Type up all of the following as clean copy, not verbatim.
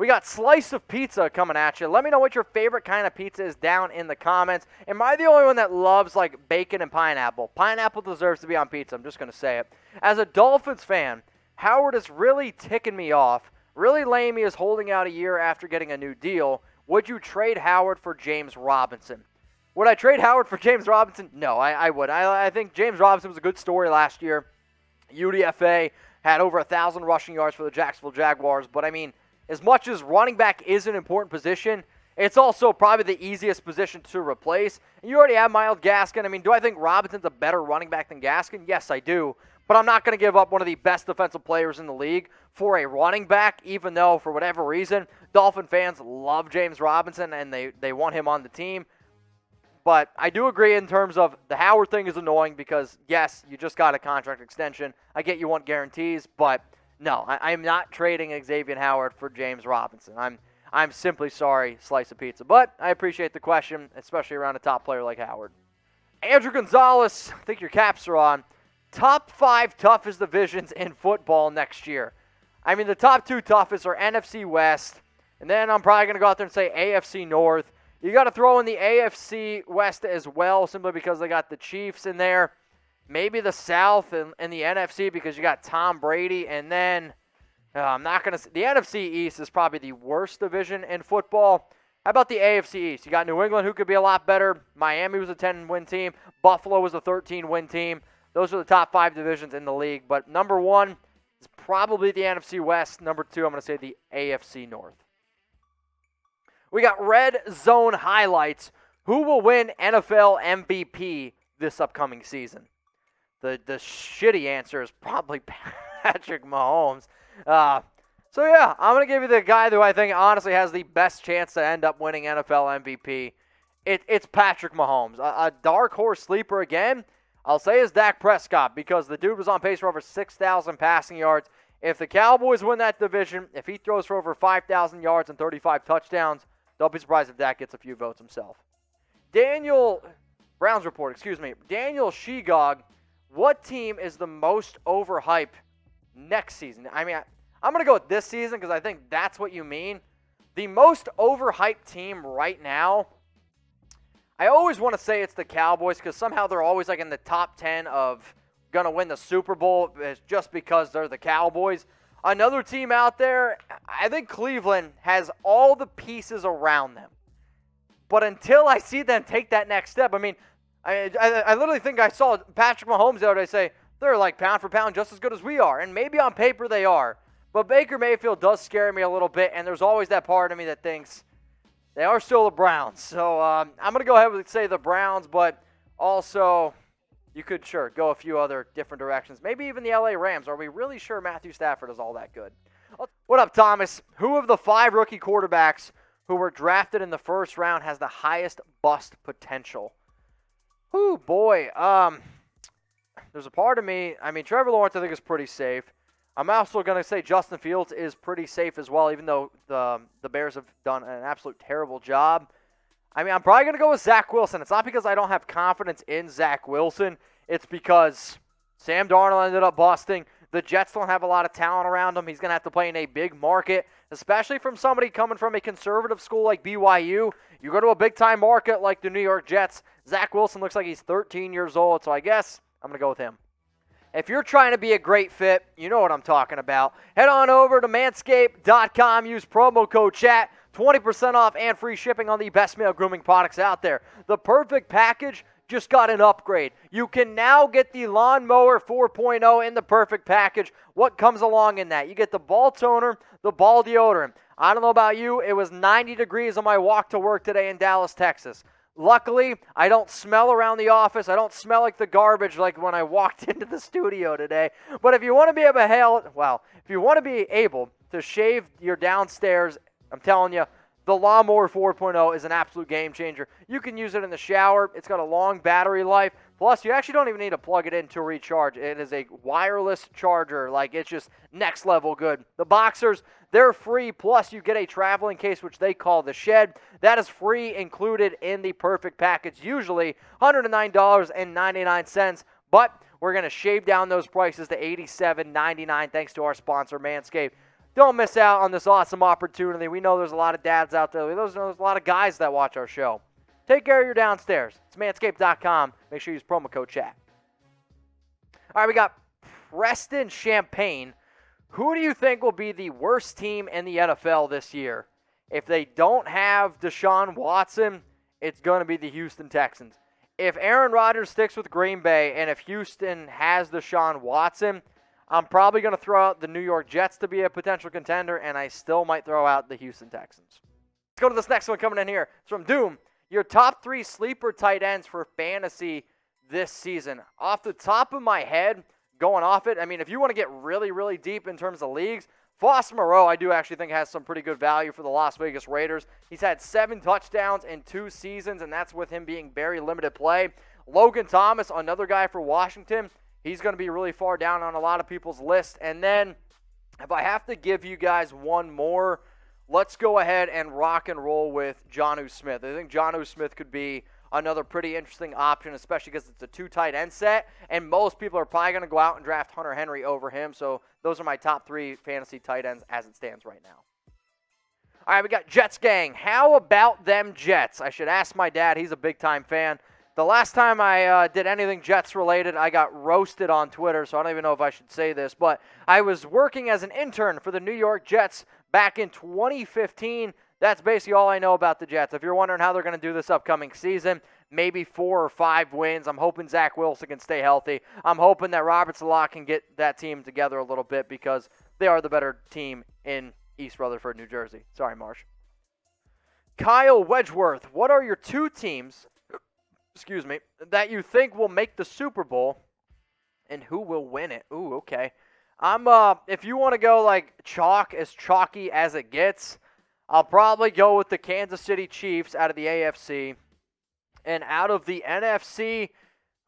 We got Slice of Pizza coming at you. Let me know what your favorite kind of pizza is down in the comments. Am I the only one that loves, like, bacon and pineapple? Pineapple deserves to be on pizza. I'm just going to say it. As a Dolphins fan, Howard is really ticking me off. Really lame he is holding out a year after getting a new deal. Would you trade Howard for James Robinson? Would I trade Howard for James Robinson? No, I would. I think James Robinson was a good story last year. UDFA had over 1,000 rushing yards for the Jacksonville Jaguars. But, I mean, as much as running back is an important position, it's also probably the easiest position to replace. And you already have Myles Gaskin. I mean, do I think Robinson's a better running back than Gaskin? Yes, I do. But I'm not going to give up one of the best defensive players in the league for a running back, even though, for whatever reason, Dolphin fans love James Robinson and they want him on the team. But I do agree in terms of the Howard thing is annoying because, yes, you just got a contract extension. I get you want guarantees, but no, I'm not trading Xavien Howard for James Robinson. I'm simply sorry, Slice of Pizza. But I appreciate the question, especially around a top player like Howard. Andrew Gonzalez, I think your caps are on. Top 5 toughest divisions in football next year. I mean, the top 2 toughest are NFC West, and then I'm probably going to go out there and say AFC North. You got to throw in the AFC West as well, simply because they got the Chiefs in there. Maybe the South and the NFC because you got Tom Brady, and then I'm not going to. The NFC East is probably the worst division in football. How about the AFC East? You got New England, who could be a lot better. Miami was a 10-win team. Buffalo was a 13-win team. Those are the top 5 divisions in the league. But number 1 is probably the NFC West. Number 2, I'm going to say the AFC North. We got Red Zone highlights. Who will win NFL MVP this upcoming season? The shitty answer is probably Patrick Mahomes. So, yeah, I'm going to give you the guy who I think honestly has the best chance to end up winning NFL MVP. It's Patrick Mahomes. A dark horse sleeper again. I'll say is Dak Prescott because the dude was on pace for over 6,000 passing yards. If the Cowboys win that division, if he throws for over 5,000 yards and 35 touchdowns, don't be surprised if Dak gets a few votes himself. Daniel Shegog, what team is the most overhyped next season? I mean, I'm going to go with this season because I think that's what you mean. The most overhyped team right now, I always want to say it's the Cowboys because somehow they're always like in the top 10 of going to win the Super Bowl just because they're the Cowboys. Another team out there, I think Cleveland has all the pieces around them. But until I see them take that next step, I mean, I literally think I saw Patrick Mahomes the other day say, they're like pound for pound just as good as we are. And maybe on paper they are. But Baker Mayfield does scare me a little bit, and there's always that part of me that thinks they are still the Browns. So I'm going to go ahead and say the Browns, but also you could, sure, go a few other different directions. Maybe even the LA Rams. Are we really sure Matthew Stafford is all that good? What up, Thomas? Who of the 5 rookie quarterbacks who were drafted in the first round has the highest bust potential? Ooh, boy. There's a part of me, I mean, Trevor Lawrence I think is pretty safe. I'm also going to say Justin Fields is pretty safe as well, even though the Bears have done an absolute terrible job. I mean, I'm probably going to go with Zach Wilson. It's not because I don't have confidence in Zach Wilson. It's because Sam Darnold ended up busting. The Jets don't have a lot of talent around him. He's going to have to play in a big market, especially from somebody coming from a conservative school like BYU. You go to a big-time market like the New York Jets. Zach Wilson looks like he's 13 years old, so I guess I'm going to go with him. If you're trying to be a great fit, you know what I'm talking about. Head on over to manscape.com. Use promo code CHAT. 20% off and free shipping on the best male grooming products out there. The Perfect Package just got an upgrade. You can now get the Lawnmower 4.0 in the Perfect Package. What comes along in that? You get the ball toner, the ball deodorant. I don't know about you, it was 90 degrees on my walk to work today in Dallas, Texas. Luckily, I don't smell around the office. I don't smell like the garbage like when I walked into the studio today. But if you want to be able to shave your downstairs, I'm telling you, the Lawnmower 4.0 is an absolute game changer. You can use it in the shower. It's got a long battery life. Plus, you actually don't even need to plug it in to recharge. It is a wireless charger. Like, it's just next level good. The Boxers, they're free. Plus, you get a traveling case, which they call the Shed. That is free included in the Perfect Package. Usually $109.99. But we're going to shave down those prices to $87.99 thanks to our sponsor, Manscaped. don't miss out on this awesome opportunity. We know there's a lot of dads out there. We know there's a lot of guys that watch our show. Take care of your downstairs. It's manscape.com. Make sure you use promo code chat. All right, we got Preston Champagne. Who do you think will be the worst team in the NFL this year? If they don't have Deshaun Watson, it's going to be the Houston Texans. If Aaron Rodgers sticks with Green Bay and if Houston has Deshaun Watson, I'm probably going to throw out the New York Jets to be a potential contender, and I still might throw out the Houston Texans. Let's go to this next one coming in here. It's from Doom. Your top 3 sleeper tight ends for fantasy this season. Off the top of my head, going off it, I mean, if you want to get really, really deep in terms of leagues, Foster Moreau, I do actually think has some pretty good value for the Las Vegas Raiders. He's had 7 touchdowns in 2 seasons, and that's with him being very limited play. Logan Thomas, another guy for Washington, he's going to be really far down on a lot of people's list. And then if I have to give you guys one more, let's go ahead and rock and roll with Jonnu Smith. I think Jonnu Smith could be another pretty interesting option, especially because it's a 2 tight end set, and most people are probably going to go out and draft Hunter Henry over him. So those are my top 3 fantasy tight ends as it stands right now. All right, we got Jets gang. How about them Jets? I should ask my dad. He's a big-time fan. The last time I did anything Jets-related, I got roasted on Twitter, so I don't even know if I should say this, but I was working as an intern for the New York Jets back in 2015. That's basically all I know about the Jets. If you're wondering how they're going to do this upcoming season, maybe 4 or 5 wins. I'm hoping Zach Wilson can stay healthy. I'm hoping that Robert Salah can get that team together a little bit because they are the better team in East Rutherford, New Jersey. Sorry, Marsh. Kyle Wedgeworth, what are your 2 teams, that you think will make the Super Bowl and who will win it? Ooh, okay. If you want to go like as chalky as it gets, I'll probably go with the Kansas City Chiefs out of the AFC. And out of the NFC,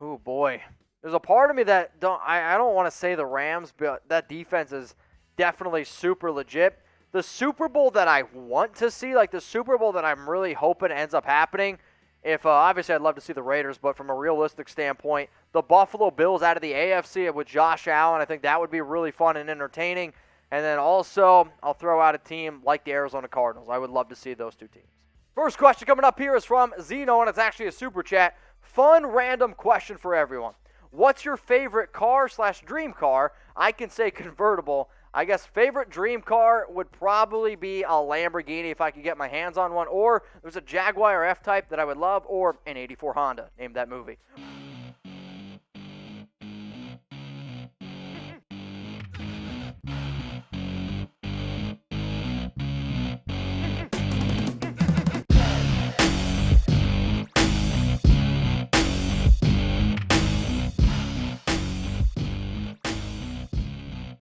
oh boy, there's a part of me that I don't want to say the Rams, but that defense is definitely super legit. The Super Bowl that I want to see, like the Super Bowl that I'm really hoping ends up happening, if obviously I'd love to see the Raiders, but from a realistic standpoint, the Buffalo Bills out of the AFC with Josh Allen, I think that would be really fun and entertaining. And then also, I'll throw out a team like the Arizona Cardinals. I would love to see those 2 teams. First question coming up here is from Zeno, and it's actually a super chat. Fun, random question for everyone. What's your favorite car/dream car? I can say convertible. I guess favorite dream car would probably be a Lamborghini if I could get my hands on one, or there's a Jaguar F-Type that I would love, or an '84 Honda. Name that movie.